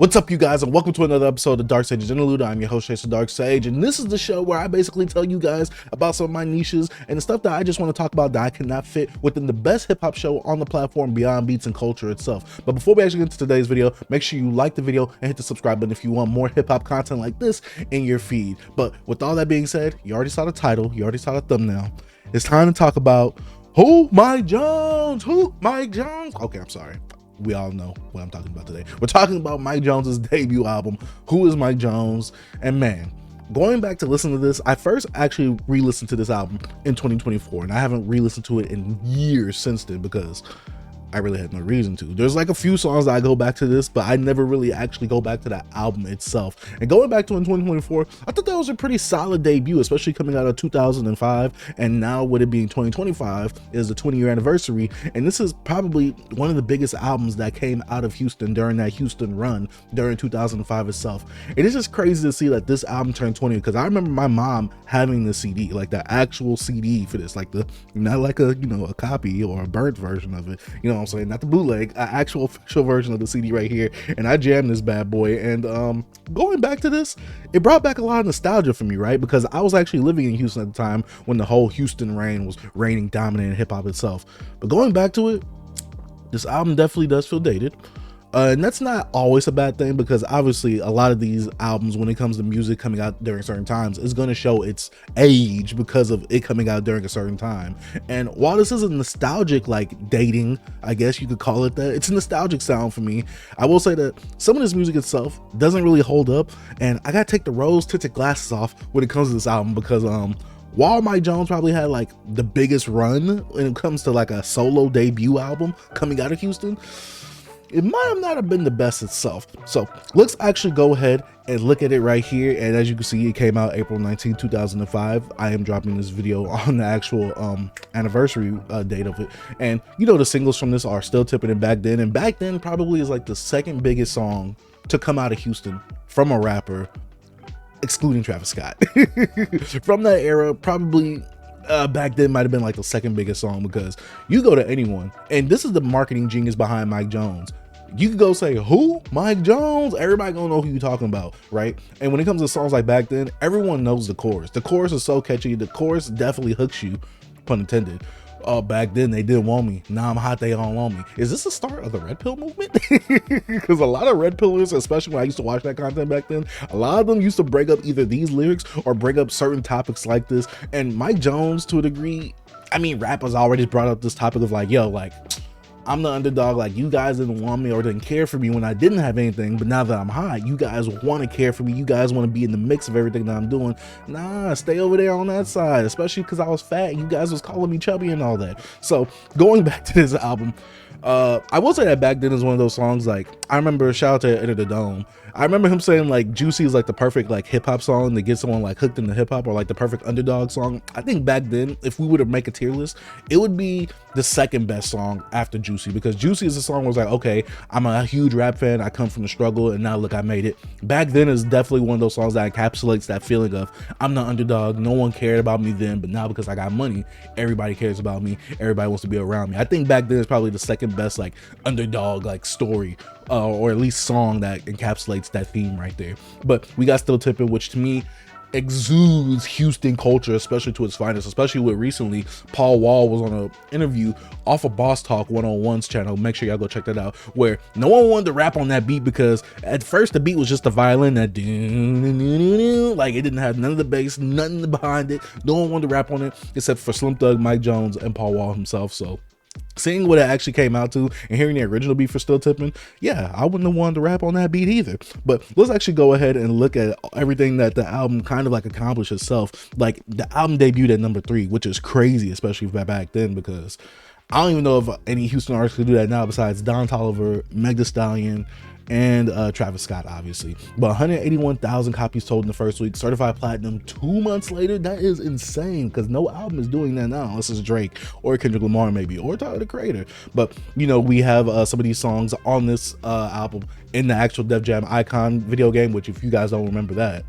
What's up, you guys, and welcome to another episode of Dark Sage's Interlude. I'm your host, Jason Dark Sage, and this is the show where I basically tell you guys about some of my niches and the stuff that I just want to talk about that I cannot fit within the best hip-hop show on the platform beyond beats and culture itself. But before we actually get into today's video, make sure you like the video and hit the subscribe button if you want more hip-hop content like this in your feed. But with all that being said, you already saw the title, you already saw the thumbnail. It's time to talk about Who Mike Jones? Okay, I'm sorry. We all know what I'm talking about today. We're talking about Mike Jones's debut album, Who is Mike Jones? And man, going back to listen to this, I first actually re-listened to this album in 2024, and I haven't re-listened to it in years since then because I really had no reason to. There's like a few songs that I go back to this, but I never really actually go back to that album itself. And going back to in 2024, I thought that was a pretty solid debut, especially coming out of 2005. And now with it being 2025 is the 20-year anniversary. And this is probably one of the biggest albums that came out of Houston during that Houston run during 2005 itself. It is just crazy to see that this album turned 20, because I remember my mom having the CD, like the actual CD for this, like the, not like a, a copy or a burnt version of it, I'm saying, not the bootleg, an actual official version of the CD right here. And I jammed this bad boy, and going back to this, it brought back a lot of nostalgia for me, right? Because I was actually living in Houston at the time when the whole Houston reign was reigning dominant in hip-hop itself. But going back to it, this album definitely does feel dated. And that's not always a bad thing, because obviously a lot of these albums, when it comes to music coming out during certain times, is going to show its age because of it coming out during a certain time. And while this is a nostalgic, like, dating, I guess you could call it that, it's a nostalgic sound for me. I will say that some of this music itself doesn't really hold up, and I gotta take the rose-tinted glasses off when it comes to this album, because while Mike Jones probably had like the biggest run when it comes to like a solo debut album coming out of Houston, it might have not have been the best itself. So let's actually go ahead and look at it right here. And as you can see, it came out April 19, 2005. I am dropping this video on the actual anniversary date of it. And the singles from this are Still Tipping and Back Then. And Back Then probably is like the second biggest song to come out of Houston from a rapper, excluding Travis Scott. From that era, probably Back Then might have been like the second biggest song, because you go to anyone, and this is the marketing genius behind Mike Jones. You could go say, who? Mike Jones? Everybody gonna know who you're talking about, right? And when it comes to songs like Back Then, everyone knows the chorus. The chorus is so catchy. The chorus definitely hooks you, pun intended. Oh, back then they didn't want me. Now I'm hot, they all want me. Is this the start of the Red Pill movement? Because a lot of Red Pillers, especially when I used to watch that content back then, a lot of them used to bring up either these lyrics or bring up certain topics like this. And Mike Jones, to a degree, I mean, rappers already brought up this topic of like, yo, like, I'm the underdog, like, you guys didn't want me or didn't care for me when I didn't have anything, but now that I'm hot, you guys want to care for me, you guys want to be in the mix of everything that I'm doing. Nah, stay over there on that side, especially because I was fat and you guys was calling me chubby and all that. So going back to this album, I will say that Back Then is one of those songs, like, I remember, shout out to Enter the Dome, I remember him saying like Juicy is like the perfect like hip-hop song to get someone like hooked into hip-hop, or like the perfect underdog song. I think Back Then, if we were to make a tier list, it would be the second best song after Juicy, because Juicy is a song where it's like, okay, I'm a huge rap fan, I come from the struggle, and now look, I made it. Back Then is definitely one of those songs that encapsulates that feeling of I'm the underdog, no one cared about me then, but now because I got money, everybody cares about me, everybody wants to be around me. I think Back Then is probably the second best like underdog like story, or at least song that encapsulates that theme right there. But we got Still Tipping, which to me exudes Houston culture, especially to its finest, especially with recently Paul Wall was on an interview off of Boss Talk 101's channel. Make sure y'all go check that out, where no one wanted to rap on that beat, because at first the beat was just the violin, that like it didn't have none of the bass, nothing behind it. No one wanted to rap on it except for Slim Thug, Mike Jones, and Paul Wall himself. So seeing what it actually came out to and hearing the original beat for Still Tipping, yeah, I wouldn't have wanted to rap on that beat either. But let's actually go ahead and look at everything that the album kind of like accomplished itself. Like, the album debuted at number 3, which is crazy, especially back then, because I don't even know if any Houston artist could do that now besides Don Toliver, Meg Thee Stallion, and Travis Scott, obviously. But 181,000 copies sold in the first week, certified platinum 2 months later. That is insane, because no album is doing that now unless it's Drake or Kendrick Lamar maybe, or Tyler the Creator. But we have some of these songs on this album in the actual Def Jam Icon video game, which if you guys don't remember that,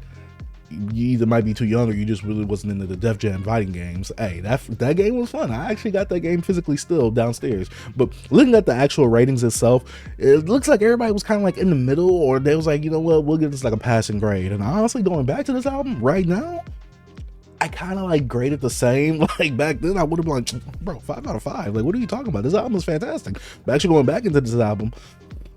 you either might be too young or you just really wasn't into the Def Jam fighting games. Hey, that game was fun. I actually got that game physically still downstairs. But looking at the actual ratings itself, it looks like everybody was kind of like in the middle, or they was like, you know what, we'll give this like a passing grade. And honestly, going back to this album right now, I kind of like graded the same. Like back then, I would have been like, bro, 5 out of 5. Like, what are you talking about? This album is fantastic. But actually going back into this album,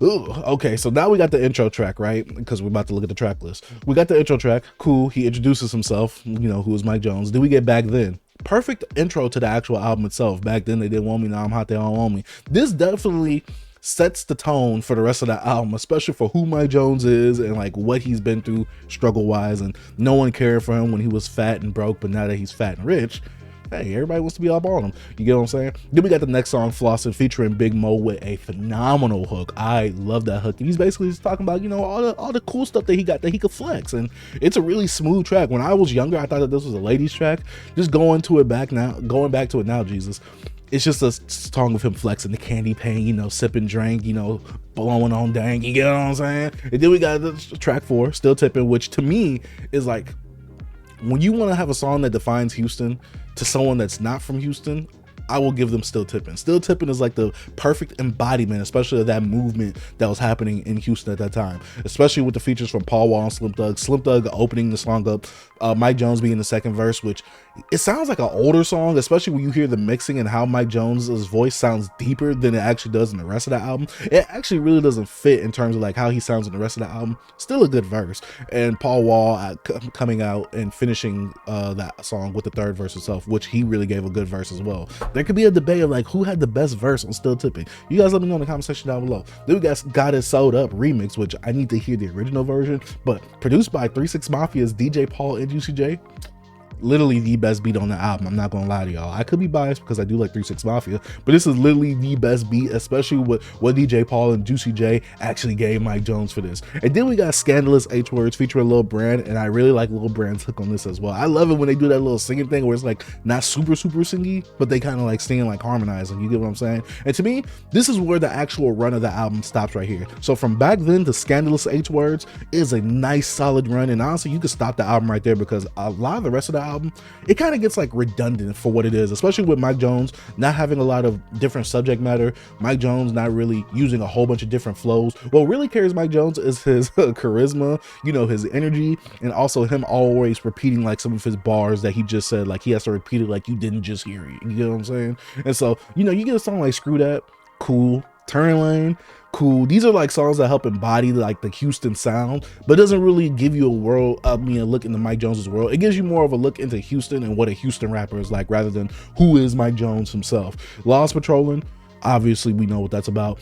ooh, okay, so now we got the intro track, right? Because we're about to look at the track list. We got the intro track. Cool. He introduces himself, you know, who is Mike Jones. Then we get Back Then. Perfect intro to the actual album itself. Back then, they didn't want me. Now I'm hot. They don't want me. This definitely sets the tone for the rest of the album, especially for who Mike Jones is and like what he's been through struggle wise, and no one cared for him when he was fat and broke, but now that he's fat and rich, hey, everybody wants to be up on him. You get what I'm saying? Then we got the next song, Flossin', featuring Big Mo, with a phenomenal hook. I love that hook. And he's basically just talking about, you know, all the cool stuff that he got that he could flex. And it's a really smooth track. When I was younger, I thought that this was a ladies track. Just going back to it now, Jesus. It's just a song of him flexing the candy pane, you know, sipping drink, you know, blowing on dang, you get what I'm saying? And then we got the track 4, Still Tipping, which to me is like, when you want to have a song that defines Houston to someone that's not from Houston, I will give them Still Tipping. Still Tipping is like the perfect embodiment, especially of that movement that was happening in Houston at that time, especially with the features from Paul Wall and Slim Thug. Slim Thug opening the song up, Mike Jones being the second verse, which it sounds like an older song, especially when you hear the mixing and how Mike Jones's voice sounds deeper than it actually does in the rest of the album. It actually really doesn't fit in terms of like how he sounds in the rest of the album. Still a good verse. And Paul Wall coming out and finishing that song with the third verse itself, which he really gave a good verse as well. There could be a debate of like who had the best verse on Still Tipping. You guys let me know in the comment section down below. Then we got It Sold Up remix, which I need to hear the original version, but produced by 3 6 Mafia's DJ Paul and Juicy J. Literally the best beat on the album. I'm not gonna lie to y'all. I could be biased because I do like 3 6 Mafia, but this is literally the best beat, especially with what DJ Paul and Juicy J actually gave Mike Jones for this. And then we got Scandalous H Words featuring Lil Brand, and I really like Lil Brand's hook on this as well. I love it when they do that little singing thing where it's like not super singy, but they kind of like singing, like harmonizing. You get what I'm saying? And to me, this is where the actual run of the album stops right here. So from Back Then to Scandalous H Words is a nice solid run, and honestly, you could stop the album right there because a lot of the rest of the album, it kind of gets like redundant for what it is, especially with Mike Jones not having a lot of different subject matter. Mike Jones not really using a whole bunch of different flows. What really carries Mike Jones is his charisma, you know, his energy, and also him always repeating like some of his bars that he just said, like he has to repeat it like you didn't just hear it. You get what I'm saying? And so, you know, you get a song like Screw That, cool. Turn Lane, cool. These are like songs that help embody like the Houston sound, but doesn't really give you a look into Mike Jones's world. It gives you more of a look into Houston and what a Houston rapper is like, rather than who is Mike Jones himself. Lost Patrolling, obviously we know what that's about.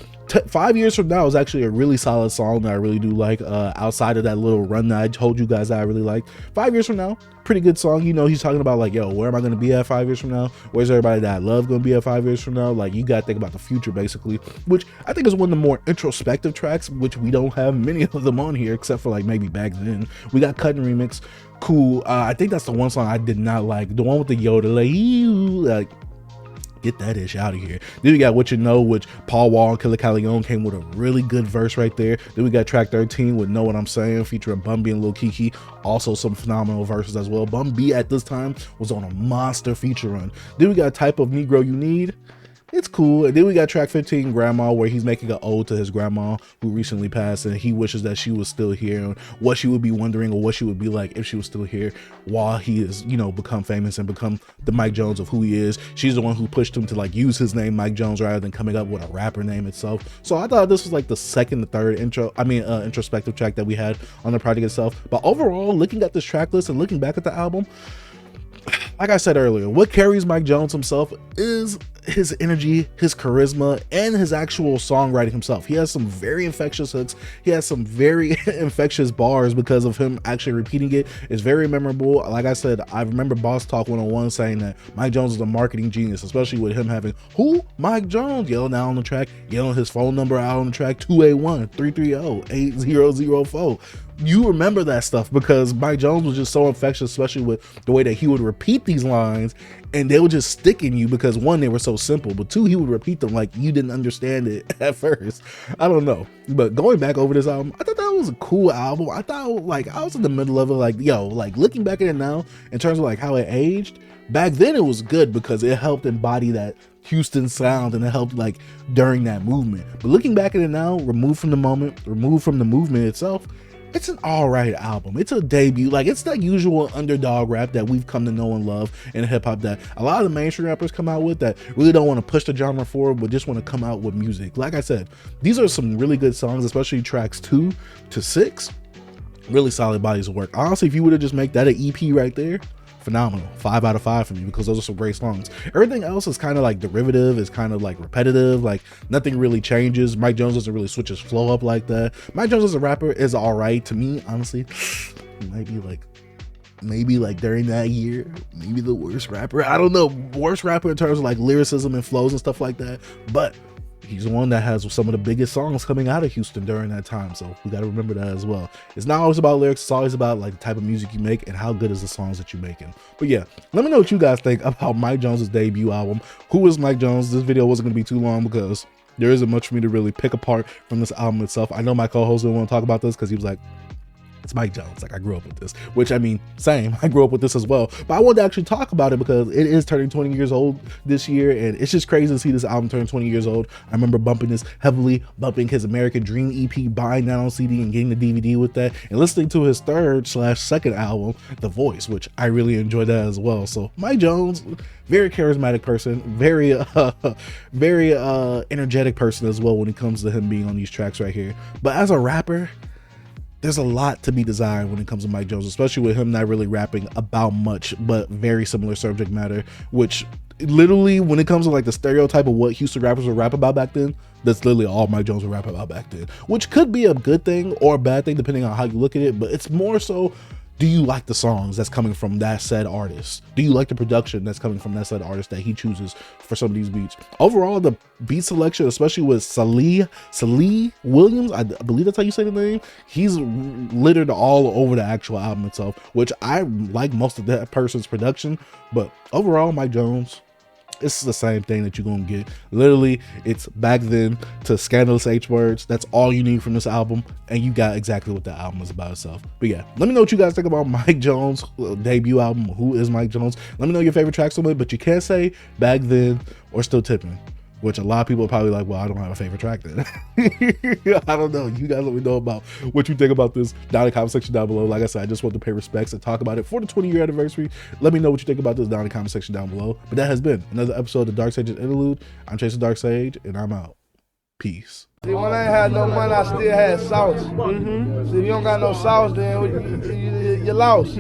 5 Years From Now is actually a really solid song that I really do like, outside of that little run that I told you guys that I really liked. 5 Years From Now, pretty good song. You know, he's talking about like, yo, where am I going to be at 5 years from now? Where's everybody that I love going to be at 5 years from now? Like, you got to think about the future basically, which I think is one of the more introspective tracks, which we don't have many of them on here except for like maybe Back Then. We got Cutting remix, cool. I think that's the one song I did not like, the one with the Yoda, like get that ish out of here. Then we got What You Know, which Paul Wall and Killer Calione came with a really good verse right there. Then we got track 13 with Know What I'm Saying featuring Bun B and Lil Kiki, also some phenomenal verses as well. Bun B at this time was on a monster feature run. Then we got Type of Negro You Need. It's cool. And then we got track 15, Grandma, where he's making an ode to his grandma who recently passed, and he wishes that she was still here and what she would be wondering or what she would be like if she was still here while he is, you know, become famous and become the Mike Jones of who he is. She's the one who pushed him to like use his name Mike Jones rather than coming up with a rapper name itself. So I thought this was like the second or third introspective track that we had on the project itself. But overall, looking at this track list and looking back at the album, like I said earlier, what carries Mike Jones himself is his energy, his charisma, and his actual songwriting himself. He has some very infectious hooks. He has some very infectious bars because of him actually repeating it. It's very memorable. Like I said, I remember Boss Talk 101 saying that Mike Jones is a marketing genius, especially with him having who? Mike Jones yelling out on the track, yelling his phone number out on the track, 281-330-8004. you remember that stuff because Mike Jones was just so infectious, especially with the way that he would repeat these lines and they would just stick in you because one, they were so simple, but two, he would repeat them like you didn't understand it at first. I don't know. But going back over this album, I thought that was a cool album. I thought like I was in the middle of it, like, yo, like looking back at it now in terms of like how it aged, back then it was good because it helped embody that Houston sound and it helped like during that movement. But looking back at it now, removed from the movement itself, it's an all right album. It's a debut. Like, it's that usual underdog rap that we've come to know and love in hip hop that a lot of the mainstream rappers come out with that really don't want to push the genre forward, but just want to come out with music. Like I said, these are some really good songs, especially tracks 2 to 6. Really solid bodies of work. Honestly, if you would have just make that an EP right there, phenomenal. 5 out of 5 for me because those are some great songs. Everything else is kind of like derivative, is kind of like repetitive, like nothing really changes. Mike Jones doesn't really switch his flow up like that. Mike Jones as a rapper is all right to me, honestly. Maybe like during that year, maybe the worst rapper. I don't know, worst rapper in terms of like lyricism and flows and stuff like that, but he's the one that has some of the biggest songs coming out of Houston during that time, so we got to remember that as well. It's not always about lyrics, it's always about like the type of music you make and how good is the songs that you're making. But yeah, let me know what you guys think about Mike Jones's debut album. Who is Mike Jones? This video wasn't going to be too long because there isn't much for me to really pick apart from this album itself. I know my co-host didn't want to talk about this because he was like, it's Mike Jones, like I grew up with this, which I mean, same, I grew up with this as well, but I wanted to actually talk about it because it is turning 20 years old this year, and it's just crazy to see this album turn 20 years old. I remember bumping this heavily, bumping his American Dream EP, buying that on CD and getting the DVD with that, and listening to his third/second album, The Voice, which I really enjoyed that as well. So Mike Jones, very charismatic person, very energetic person as well when it comes to him being on these tracks right here. But as a rapper, there's a lot to be desired when it comes to Mike Jones, especially with him not really rapping about much, but very similar subject matter, which literally when it comes to like the stereotype of what Houston rappers would rap about back then, that's literally all Mike Jones would rap about back then, which could be a good thing or a bad thing depending on how you look at it. But it's more so, do you like the songs that's coming from that said artist? Do you like the production that's coming from that said artist that he chooses for some of these beats? Overall, the beat selection, especially with Salih Williams, I believe that's how you say the name, he's littered all over the actual album itself, which I like most of that person's production. But overall, Mike Jones, it's the same thing that you're gonna get. Literally, it's Back Then to Scandalous H Words. That's all you need from this album, and you got exactly what the album is about itself. But yeah, let me know what you guys think about Mike Jones' debut album. Who is Mike Jones? Let me know your favorite tracks on it, but you can't say Back Then or Still Tipping, which a lot of people are probably like, well, I don't have a favorite track then. I don't know. You guys let me know about what you think about this down in the comment section down below. Like I said, I just want to pay respects and talk about it for the 20-year anniversary. Let me know what you think about this down in the comment section down below. But that has been another episode of Dark Sage's Interlude. I'm Chase the Dark Sage, and I'm out. Peace. See, when I ain't had no money, I still had sauce. So if you don't got no sauce, then you lost.